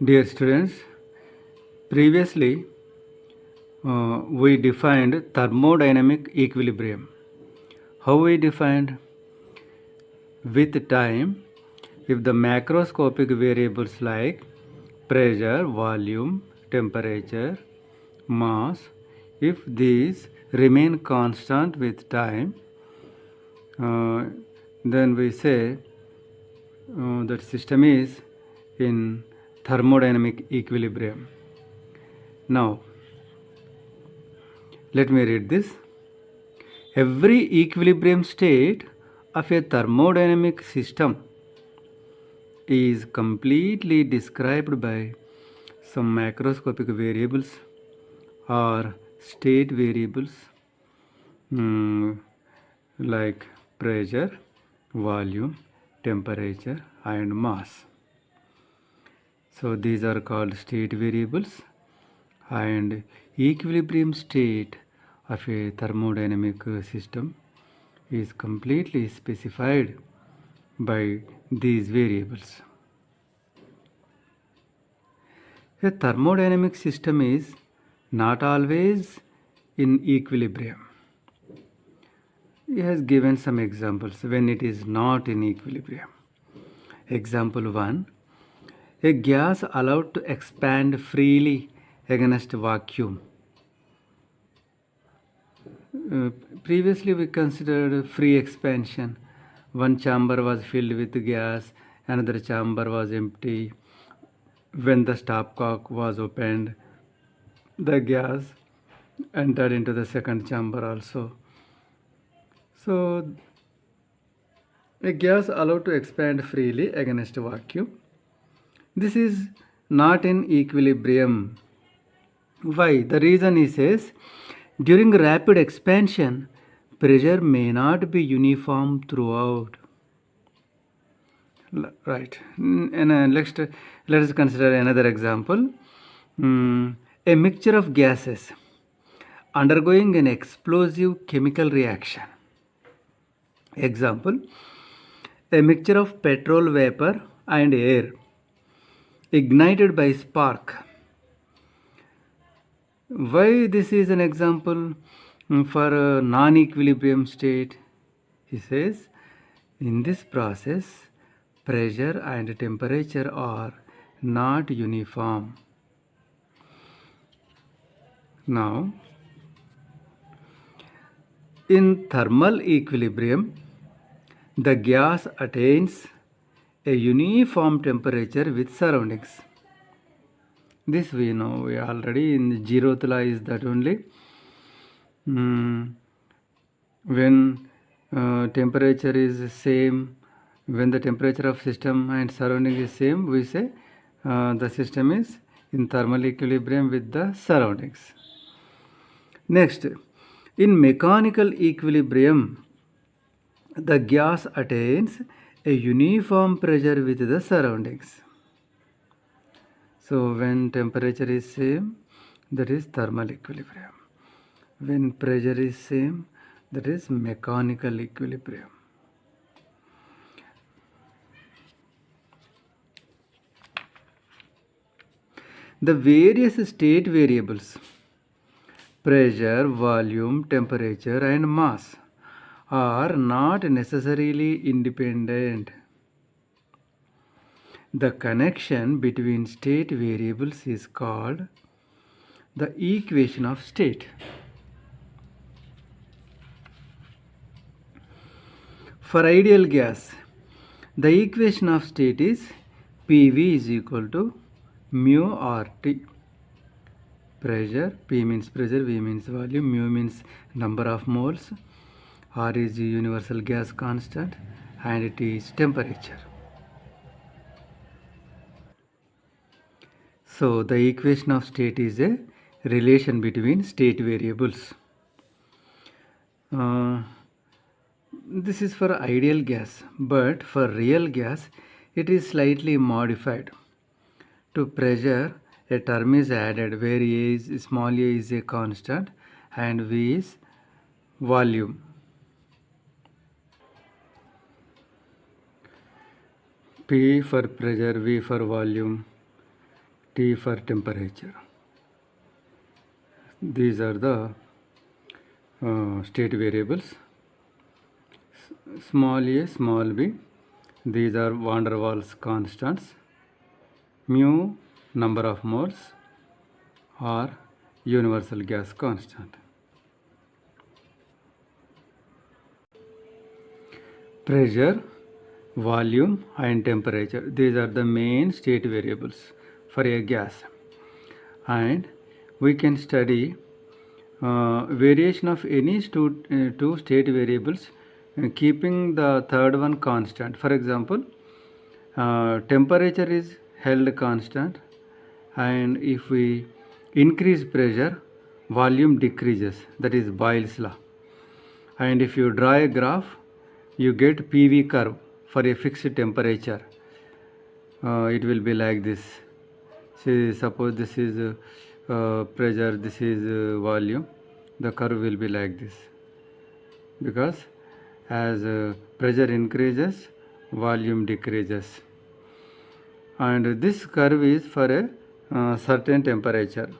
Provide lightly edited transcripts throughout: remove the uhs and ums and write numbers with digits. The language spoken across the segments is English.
Dear students, previously we defined thermodynamic equilibrium. How we defined? With time, if the macroscopic variables like pressure, volume, temperature, mass, if these remain constant with time, uh, then we say that system is in thermodynamic equilibrium. Now, let me read this. Every equilibrium state of a thermodynamic system is completely described by some macroscopic variables or state variables like pressure, volume, temperature, and mass. So these are called state variables, and equilibrium state of a thermodynamic system is completely specified by these variables. A thermodynamic system is not always in equilibrium. He has given some examples when it is not in equilibrium. Example 1. A gas allowed to expand freely against vacuum. Previously we considered free expansion. One chamber was filled with gas, another chamber was empty. When the stopcock was opened, the gas entered into the second chamber also. So a gas allowed to expand freely against vacuum. This is not in equilibrium. Why? The reason he says, during rapid expansion, pressure may not be uniform throughout. Right. And let us consider another example. A mixture of gases undergoing an explosive chemical reaction. Example, a mixture of petrol vapor and air ignited by spark. Why this is an example for a non-equilibrium state? He says, in this process, pressure and temperature are not uniform. Now, in thermal equilibrium, the gas attains a uniform temperature with surroundings. This we know, we already in the zeroth law is that only. When temperature is same, when the temperature of system and surrounding is same, we say the system is in thermal equilibrium with the surroundings. Next, in mechanical equilibrium, the gas attains a uniform pressure with the surroundings. So when temperature is same, that is thermal equilibrium. When pressure is same, that is mechanical equilibrium. The various state variables, pressure, volume, temperature, and mass, are not necessarily independent. The connection between state variables is called the equation of state. For ideal gas, the equation of state is PV is equal to mu RT. Pressure, P means pressure, V means volume, mu means number of moles, R is the universal gas constant, and T is temperature. So the equation of state is a relation between state variables. This is for ideal gas, but for real gas, it is slightly modified. To pressure, a term is added where A is, small a is a constant and V is volume. P for pressure, V for volume, T for temperature. These are the state variables. Small a, small b. These are van der Waals constants. Mu, number of moles, or universal gas constant. Pressure, volume, and temperature. These are the main state variables for a gas. And we can study variation of any two state variables keeping the third one constant. For example, temperature is held constant, and if we increase pressure, volume decreases. That is Boyle's law. And if you draw a graph, you get PV curve for a fixed temperature. It will be like this. See, suppose this is pressure, this is volume. The curve will be like this, because as pressure increases, volume decreases. And this curve is for a certain temperature.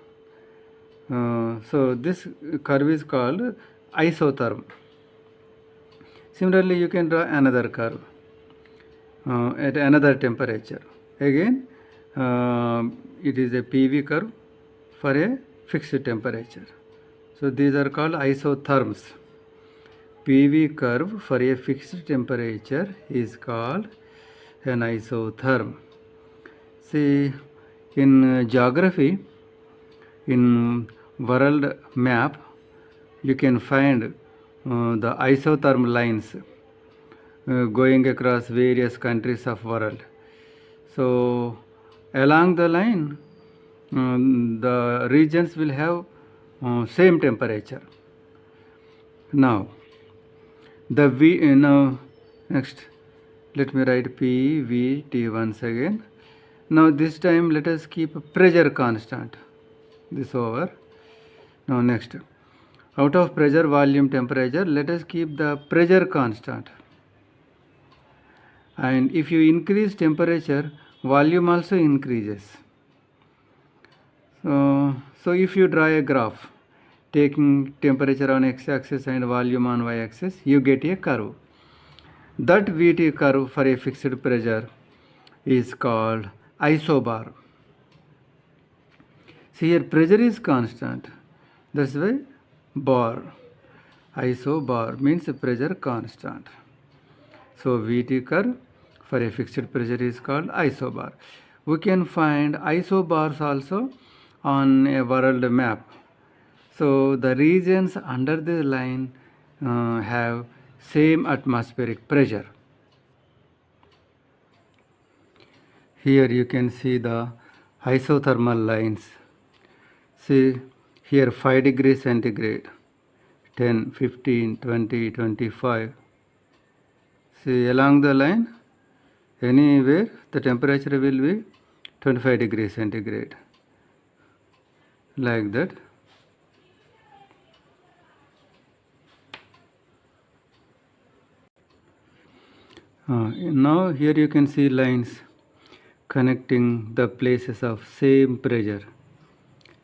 So this curve is called isotherm. Similarly, you can draw another curve at another temperature. Again, it is a PV curve for a fixed temperature. So these are called isotherms. PV curve for a fixed temperature is called an isotherm. See, in geography, in world map, you can find the isotherm lines going across various countries of world. So along the line, the regions will have same temperature. Now the now next, let me write PVT once again. Now this time let us keep pressure constant. This over. Now next, out of pressure, volume, temperature, let us keep the pressure constant. And if you increase temperature, volume also increases. So if you draw a graph taking temperature on x-axis and volume on y-axis, you get a curve. That VT curve for a fixed pressure is called isobar. See, here pressure is constant. That's why bar. Isobar means pressure constant. So VT curve for a fixed pressure is called isobar. We can find isobars also on a world map. So the regions under the line have same atmospheric pressure. Here you can see the isothermal lines. See here 5 degrees centigrade, 10, 15, 20, 25. See along the line, anywhere the temperature will be 25 degrees centigrade. Like that. Now here you can see lines connecting the places of same pressure.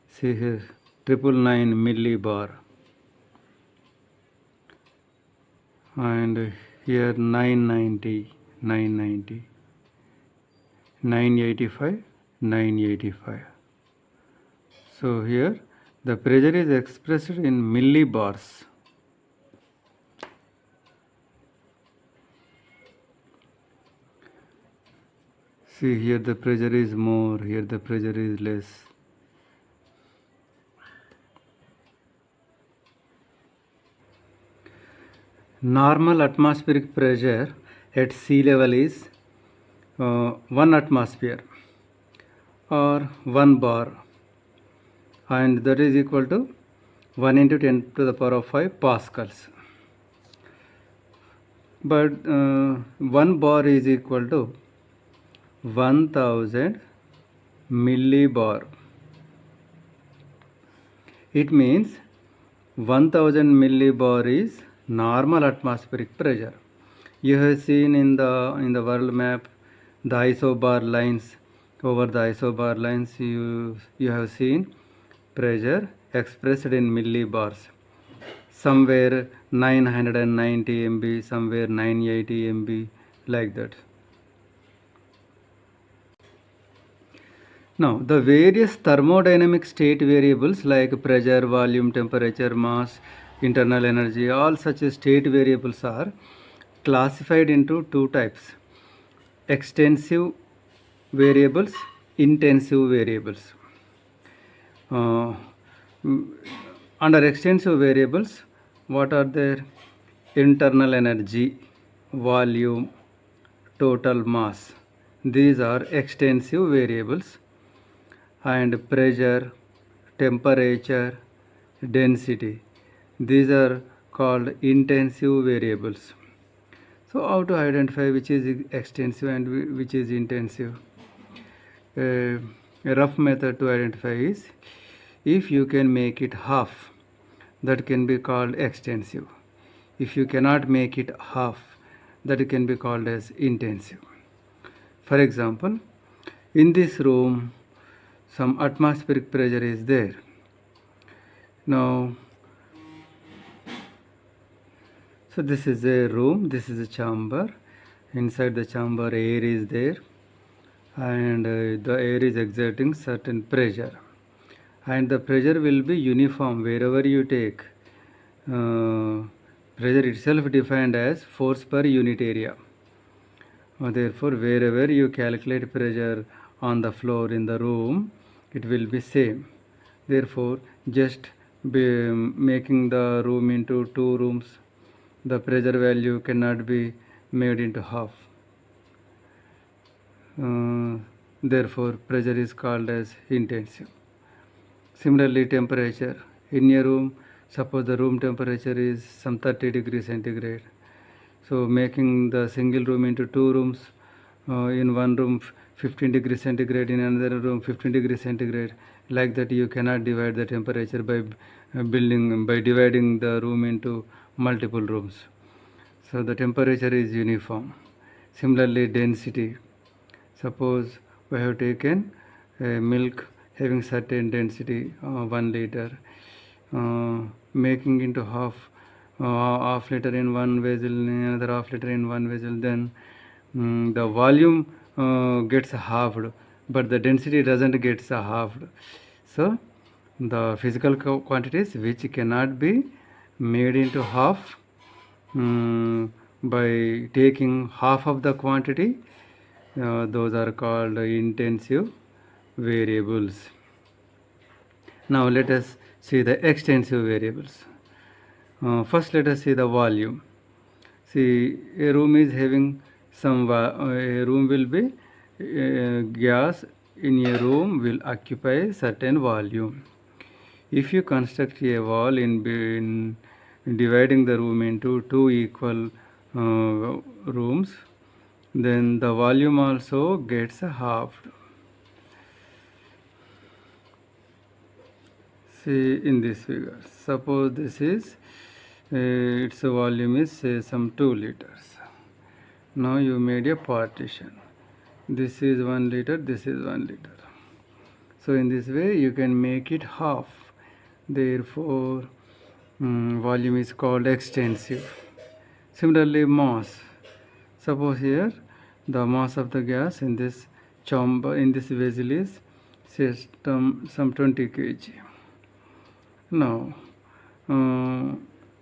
See here 999 millibar, and here 990, 990, 985, 985. So here the pressure is expressed in millibars. See here the pressure is more, here the pressure is less. Normal atmospheric pressure at sea level is 1 atmosphere or 1 bar, and that is equal to 1 into 10 to the power of 5 pascals. But 1 bar is equal to 1000 millibar. It means 1000 millibar is normal atmospheric pressure. You have seen in the world map the isobar lines Over the isobar lines you have seen pressure expressed in millibars. Somewhere 990 MB, somewhere 980 MB, like that. Now, the various thermodynamic state variables like pressure, volume, temperature, mass, internal energy, all such state variables are classified into two types: extensive variables, intensive variables. Uh, Under extensive variables, what are their? Internal energy, volume, total mass. These are extensive variables. And pressure, temperature, density. These are called intensive variables. So how to identify which is extensive and which is intensive? A rough method to identify is, if you can make it half, that can be called extensive. If you cannot make it half, that can be called as intensive. For example, in this room, some atmospheric pressure is there. Now, so this is a room, this is a chamber. Inside the chamber, air is there, and the air is exerting certain pressure, and the pressure will be uniform wherever you take. Pressure itself defined as force per unit area. Therefore, wherever you calculate pressure on the floor in the room, it will be same. Therefore, just making the room into two rooms, the pressure value cannot be made into half. Therefore, pressure is called as intensive. Similarly, temperature. In a room, suppose the room temperature is some 30 degrees centigrade. So making the single room into two rooms, in one room 15 degrees centigrade, in another room 15 degrees centigrade. Like that, you cannot divide the temperature by dividing the room into multiple rooms. So the temperature is uniform. Similarly, density. Suppose we have taken milk having certain density, 1 liter, making into half liter in one vessel, another half liter in one vessel, then the volume gets halved, but the density doesn't get halved. So the physical quantities which cannot be made into half by taking half of the quantity, those are called intensive variables. Now let us see the extensive variables. First, let us see the volume. See, a room is having some a room will be gas in a room will occupy certain volume. If you construct a wall in dividing the room into two equal rooms, then the volume also gets halved. See in this figure, suppose this is its volume is say some 2 liters. Now you made a partition. This is 1 liter, this is 1 liter. So in this way you can make it half. Therefore, volume is called extensive. Similarly, mass. Suppose here the mass of the gas in this chamber, in this vessel is say some 20 kg. Now,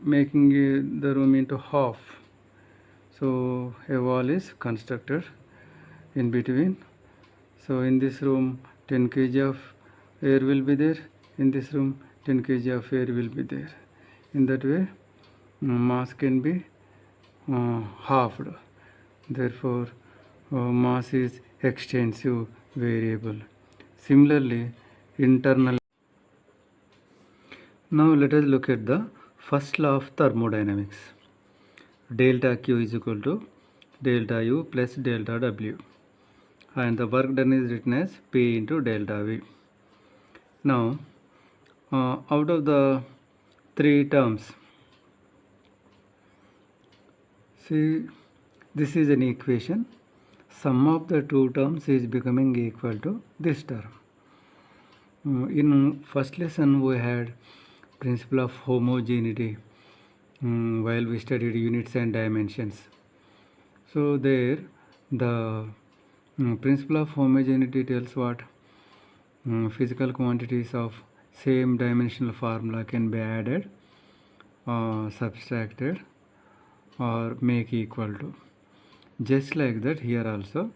making the room into half. So a wall is constructed in between. So in this room 10 kg of air will be there. In this room 10 kg of air will be there. In that way, mass can be halved. Therefore, mass is extensive variable. Similarly, internal. Now let us look at the first law of thermodynamics. Delta Q is equal to delta U plus delta W, and the work done is written as P into delta V. Now, out of the three terms, see, this is an equation. sum of the two terms is becoming equal to this term. In first lesson we had principle of homogeneity while we studied units and dimensions. So there the principle of homogeneity tells what physical quantities of same dimensional formula can be added, subtracted, or make equal to. Just like that here also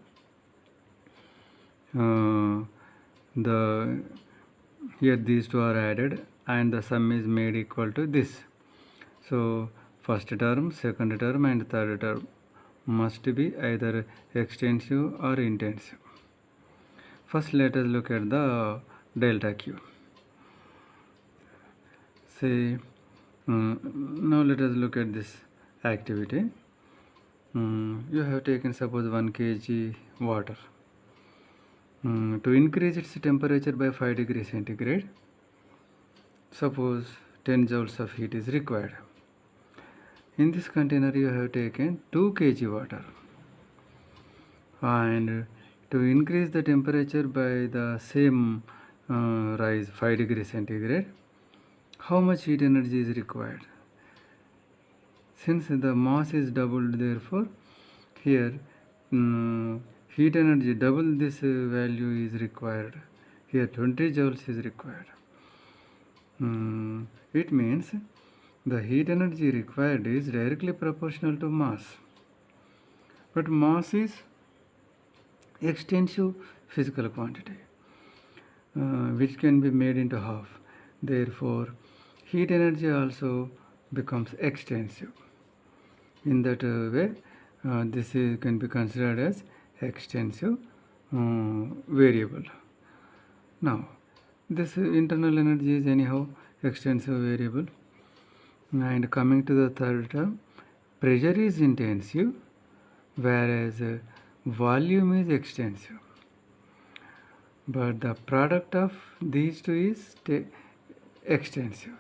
here these two are added and the sum is made equal to this. So first term, second term and third term must be either extensive or intensive. First let us look at the delta Q. Say now let us look at this activity. You have taken suppose 1 kg water. To increase its temperature by 5 degrees centigrade, suppose 10 joules of heat is required. In this container you have taken 2 kg water, and to increase the temperature by the same rise 5 degrees centigrade, how much heat energy is required? Since the mass is doubled, therefore here heat energy double this value is required. Here 20 joules is required. It means the heat energy required is directly proportional to mass. But mass is extensive physical quantity which can be made into half. Therefore, heat energy also becomes extensive. In that way, this can be considered as extensive variable. Now, this internal energy is anyhow extensive variable. And coming to the third term, pressure is intensive, whereas volume is extensive. But the product of these two is extensive.